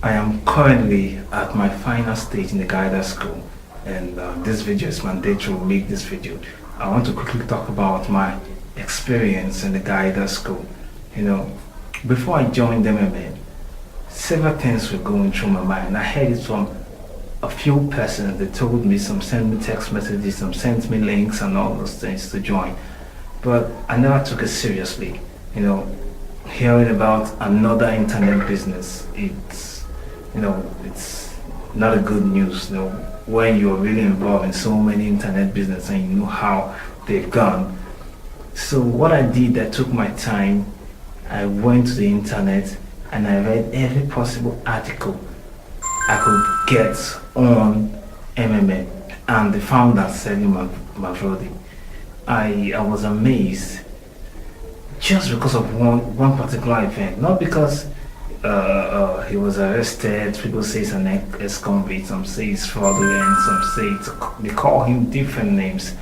I am currently at my final stage in the guidance school, and this video is mandatory to make this video. I want to quickly talk about my experience in the guidance school. You know, before I joined MMN, several things were going through my mind. I heard it from a few persons. They told me, some sent me text messages, some sent me links and all those things to join, but I never took it seriously. You know, hearing about another internet business, it's not a good news. When you're really involved in so many internet business and you know how they've gone. So what I did, I took my time. I went to the internet and I read every possible article I could get on MMM and the founder, Selim Mavrodi. I was amazed just because of one particular event, not because he was arrested. People say it's an ex-convict, some say it's fraudulent, some say they call him different names,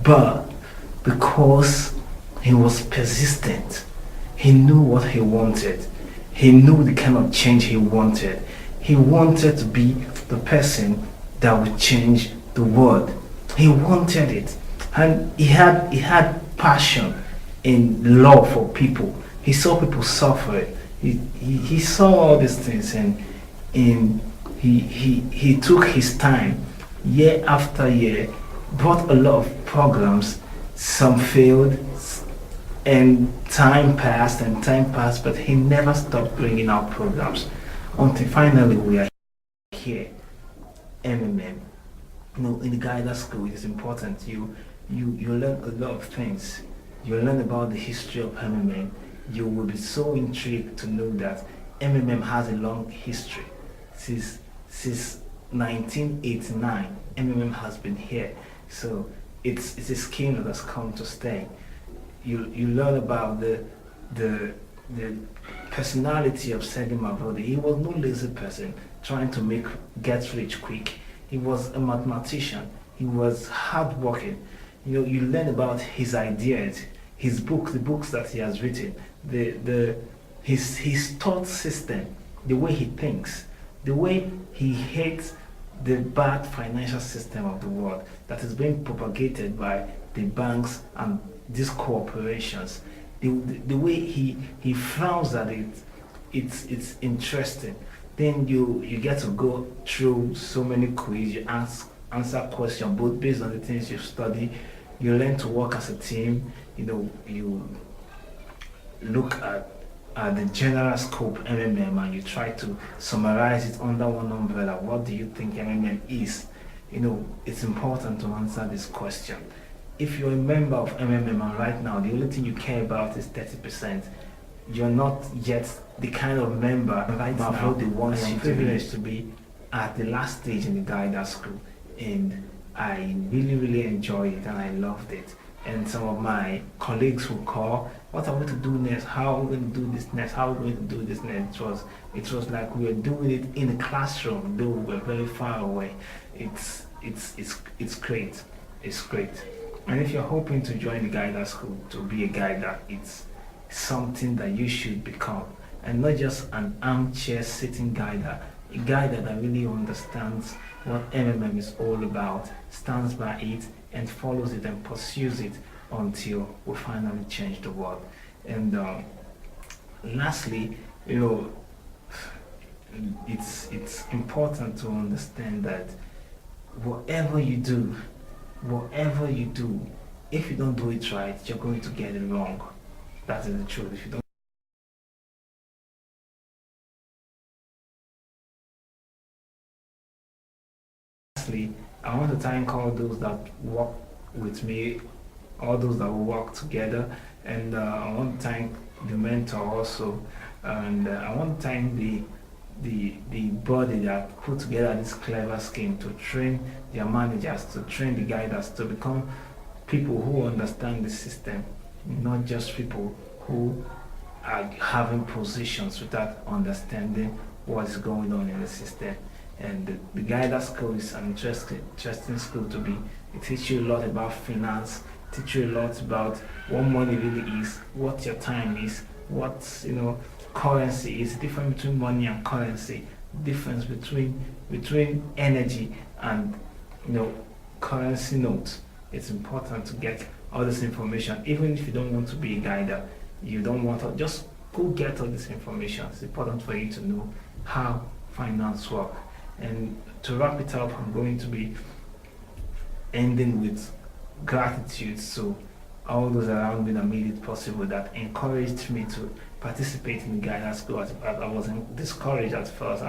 but because he was persistent, he knew what he wanted, he knew the kind of change he wanted. He wanted to be the person that would change the world. He wanted it, and he had passion in love for people. He saw people suffer. He saw all these things, and he took his time, year after year, brought a lot of programs. Some failed, and time passed, but he never stopped bringing out programs until finally we are here. MMM. In the guidance school, it is important. You learn a lot of things. You learn about the history of MMM. You will be so intrigued to know that MMM has a long history. Since 1989, MMM has been here. So it's a scheme that has come to stay. You learn about the personality of Selim Mavrodi. He was no lazy person trying to get rich quick. He was a mathematician. He was hardworking. You learn about his ideas, his book, the books that he has written, his thought system, the way he thinks, the way he hates the bad financial system of the world that is being propagated by the banks and these corporations. The way he frowns at it, it's interesting. Then you get to go through so many quiz. You answer questions both based on the things you've studied. You learn to work as a team. You look at the general scope MMM and you try to summarize it under one umbrella. What do you think MMM is? It's important to answer this question. If you're a member of MMM and right now the only thing you care about is 30%, you're not yet the kind of member right now the one I'm privileged to be at the last stage in the guidance school, and I really enjoyed it and I loved it. And some of my colleagues will call, what are we to do next? How are we going to do this next? How are we going to do this next? It was like we were doing it in the classroom, though we were very far away. It's great. It's great. And if you're hoping to join the guidance school to be a guider, it's something that you should become. And not just an armchair sitting guider, a guider that really understands what MMM is all about, stands by it, and follows it and pursues it until we finally change the world. And lastly, it's important to understand that whatever you do, if you don't do it right, you're going to get it wrong. That is the truth. If you don't Lastly, I want to thank all those that work with me, all those that will work together, and I want to thank the mentor also, and I want to thank the body that put together this clever scheme to train their managers, to train the guiders to become people who understand the system, not just people who are having positions without understanding what is going on in the system. And the guidance school is an interesting school to be. It teaches you a lot about finance, teach you a lot about what money really is, what your time is, what currency is, the difference between money and currency, difference between energy and currency notes. It's important to get all this information, even if you don't want to be a guider. You don't want to just go get all this information. It's important for you to know how finance work. And to wrap it up, I'm going to be ending with gratitude. So all those around me that made it possible, that encouraged me to participate in the guidance school. I was discouraged at first.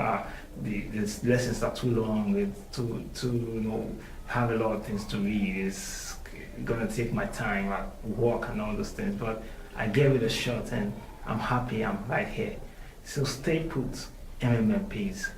These lessons are too long. It's too have a lot of things to read. It's gonna take my time at work and all those things. But I gave it a shot, and I'm happy I'm right here. So stay put, MMMPs.